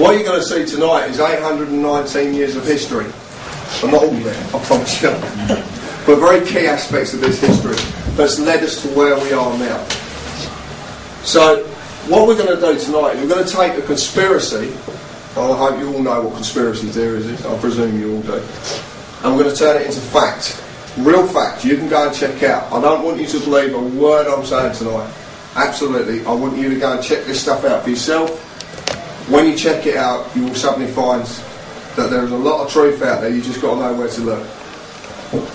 What you're going to see tonight is 819 years of history. Well, not all of it, I promise you. But very key aspects of this history that's led us to where we are now. So, what we're going to do tonight is we're going to take a conspiracy. I hope you all know what conspiracy theories is. I presume you all do. And we're going to turn it into fact. Real fact. You can go and check out. I don't want you to believe a word I'm saying tonight. Absolutely. I want you to go and check this stuff out for yourself. When you check it out, you will suddenly find that there is a lot of truth out there. You've just got to know where to look.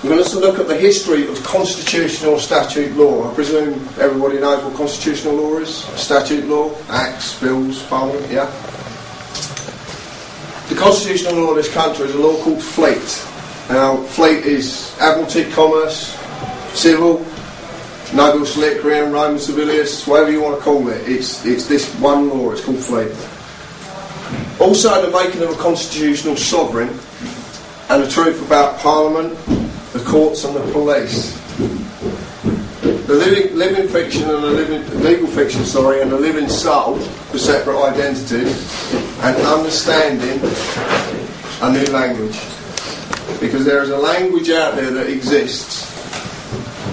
We're going to look at the history of constitutional statute law. I presume everybody knows what constitutional law is. Statute law, acts, bills, parliament, yeah? The constitutional law of this country is a law called Fleet. Now, Fleet is Admiralty, Commerce, Civil, Nobis Liquorium, Roman Civilius, whatever you want to call it. It's this one law, it's called Fleet. Also, the making of a constitutional sovereign and the truth about Parliament, the courts and the police. The living fiction and the legal fiction, and the living soul, the separate identities, and understanding a new language. Because there is a language out there that exists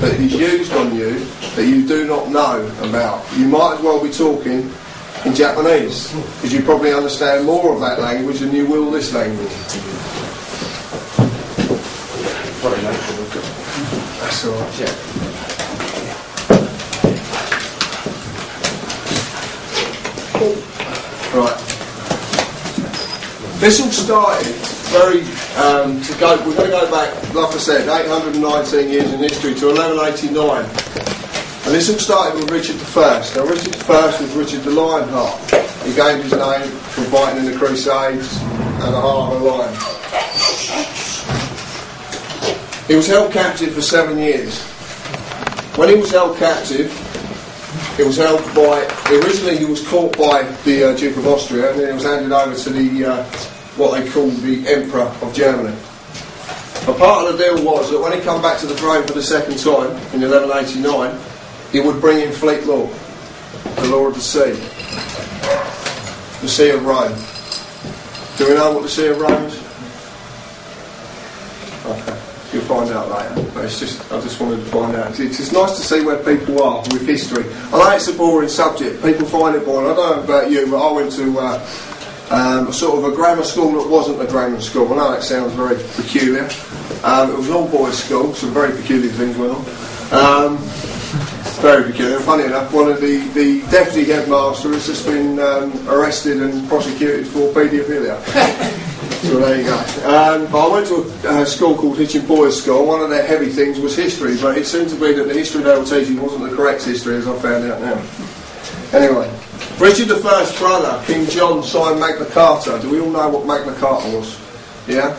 that is used on you that you do not know about. You might as well be talking in Japanese, because you probably understand more of that language than you will this language. That's alright, yeah. Right. This all started we're going to go back, like I said, 819 years in history to 1189. And this all started with Richard I. Now, Richard I was Richard the Lionheart. He gave his name for fighting in the Crusades and the heart of a lion. He was held captive for 7 years. When he was held captive, he was held by... Originally, he was caught by the Duke of Austria, and then he was handed over to the what they called the Emperor of Germany. But part of the deal was that when he came back to the throne for the second time, in 1189, he would bring in Fleet Law, the law of the sea of Rome. Do we know what the Sea of Rome is? Okay, you'll find out later. But I just wanted to find out. It's nice to see where people are with history. I know it's a boring subject. People find it boring. I don't know about you, but I went to sort of a grammar school that wasn't a grammar school. I know that sounds very peculiar. It was an all-boys school, some very peculiar things went on. Very peculiar. Funny enough, one of the deputy headmaster has just been arrested and prosecuted for paedophilia. So there you go. But I went to a school called Hitchin Boys School. One of their heavy things was history, but it seemed to be that the history they were teaching wasn't the correct history, as I found out now. Anyway, Richard I's brother, King John, signed Magna Carta. Do we all know what Magna Carta was? Yeah?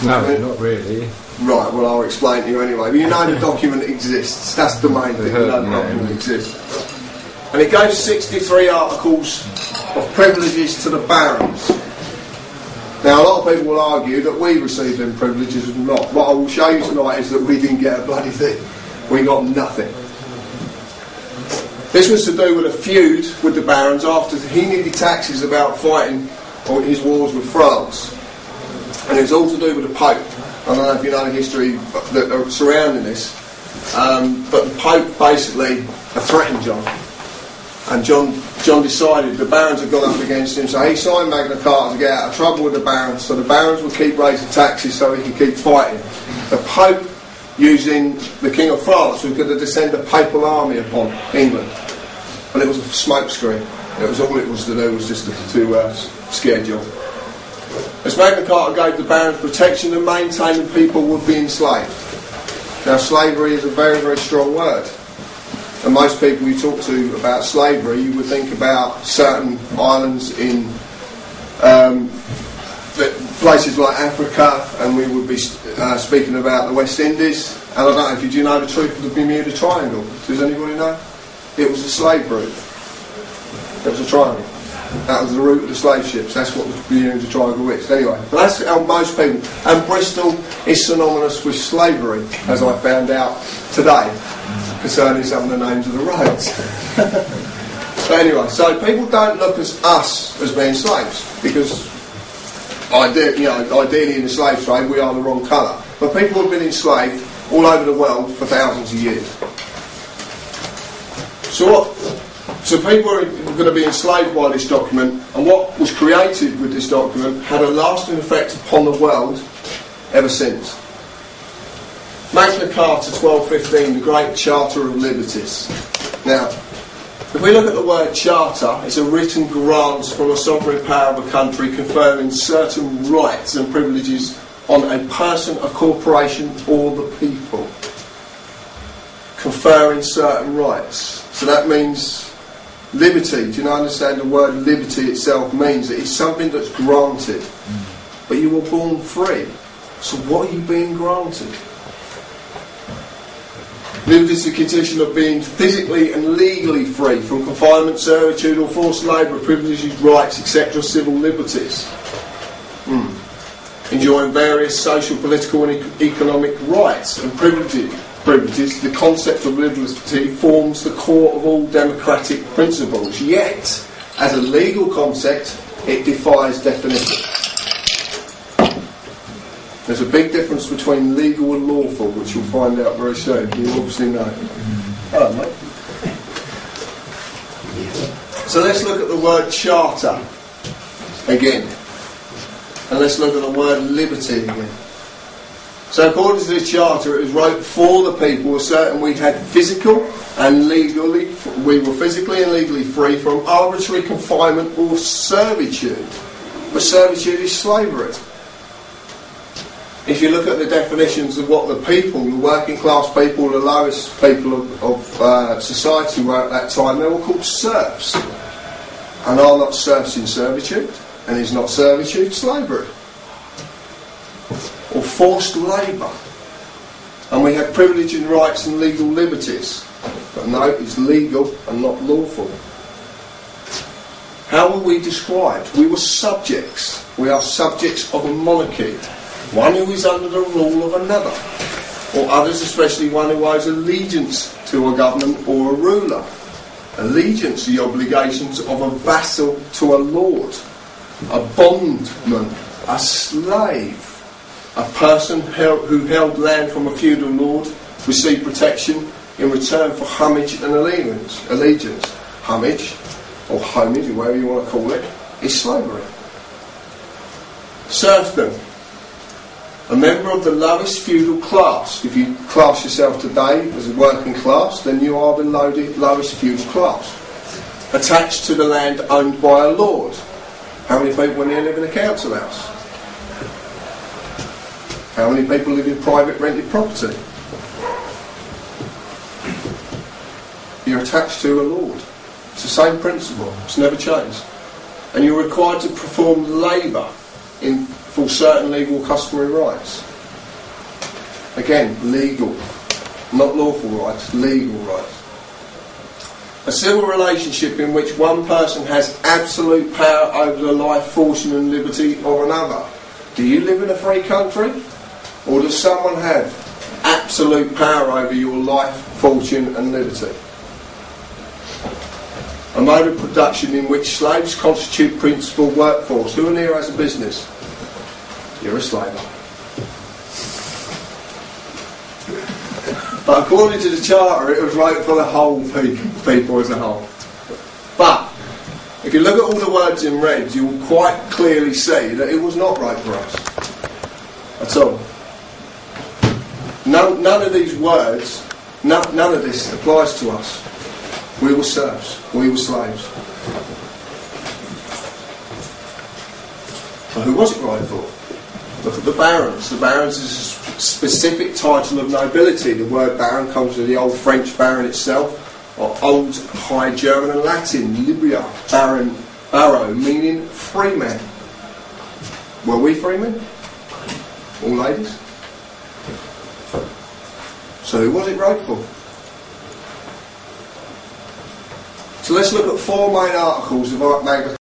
No, not really. Right, well, I'll explain to you anyway. But you know the document exists. That's the main thing. You know the document exists. And it gave 63 articles of privileges to the barons. Now, a lot of people will argue that we received them privileges and not. What I will show you tonight is that we didn't get a bloody thing. We got nothing. This was to do with a feud with the barons after he needed taxes about fighting his wars with France. And it was all to do with the Pope. I don't know if you know the history that surrounding this. But the Pope basically threatened John. And John decided the barons had gone up against him, so he signed Magna Carta to get out of trouble with the barons, so the barons would keep raising taxes so he could keep fighting. The Pope, using the King of France, was going to descend a papal army upon England. And it was a smokescreen. It was all it was to do was just to scare John. As Magna Carta gave the barons protection and maintaining people would be enslaved. Now, slavery is a very, very strong word. And most people you talk to about slavery, you would think about certain islands in places like Africa, and we would be speaking about the West Indies. And I don't know, did you know the truth of the Bermuda Triangle? Does anybody know? It was a slave route. It was a triangle. That was the route of the slave ships. That's what the Bermuda Triangle is. Anyway, but that's how most people. And Bristol is synonymous with slavery, as I found out today, concerning some of the names of the roads. But anyway, so people don't look at us as being slaves, because ideally in the slave trade we are the wrong colour. But people have been enslaved all over the world for thousands of years. So people are going to be enslaved by this document, and what was created with this document had a lasting effect upon the world ever since. Magna Carta 1215, the Great Charter of Liberties. Now, if we look at the word charter, it's a written grant from a sovereign power of a country conferring certain rights and privileges on a person, a corporation, or the people. Conferring certain rights. So that means liberty. Do you understand the word liberty itself means? That it's something that's granted. But you were born free. So what are you being granted? Liberty is the condition of being physically and legally free from confinement, servitude or forced labour, privileges, rights, etc., civil liberties. Enjoying various social, political and economic rights and privileges. The concept of liberty forms the core of all democratic principles, yet, as a legal concept, it defies definition. There's a big difference between legal and lawful, which you'll find out very soon. You obviously know. Hello, mate. So let's look at the word charter again. And let's look at the word liberty again. So according to the charter, it was wrote for the people, certain we had physical and legally, we were physically and legally free from arbitrary confinement or servitude. But servitude is slavery. If you look at the definitions of what the people, the working class people, the lowest people of society were at that time, they were called serfs. And are not serfs in servitude? And is not servitude slavery? Or forced labour? And we have privilege and rights and legal liberties. But no, it's legal and not lawful. How were we described? We were subjects. We are subjects of a monarchy. One who is under the rule of another, or others, especially one who owes allegiance to a government or a ruler. Allegiance, the obligations of a vassal to a lord, a bondman, a slave, a person who held land from a feudal lord, received protection in return for homage and allegiance. Homage, or homage, or whatever you want to call it, is slavery. Serfdom. A member of the lowest feudal class. If you class yourself today as a working class, then you are the lowest feudal class. Attached to the land owned by a lord. How many people in here live in a council house? How many people live in private rented property? You're attached to a lord. It's the same principle. It's never changed. And you're required to perform labour for certain legal customary rights. Again, legal. Not lawful rights, legal rights. A civil relationship in which one person has absolute power over the life, fortune and liberty of another. Do you live in a free country? Or does someone have absolute power over your life, fortune and liberty? A mode of production in which slaves constitute principal workforce. Who in here has a business? You're a slave. But according to the charter, it was right for the whole people as a whole. But if you look at all the words in red, you will quite clearly see that it was not right for us at all. None of these words, none of this applies to us. We were serfs. We were slaves. So who was it right for? Look at the barons. The barons is a specific title of nobility. The word baron comes from the old French baron itself, or old High German and Latin, libia, baron, barrow, meaning free man. Were we free men? All ladies? So who was it right for? So let's look at 4 main articles of Magna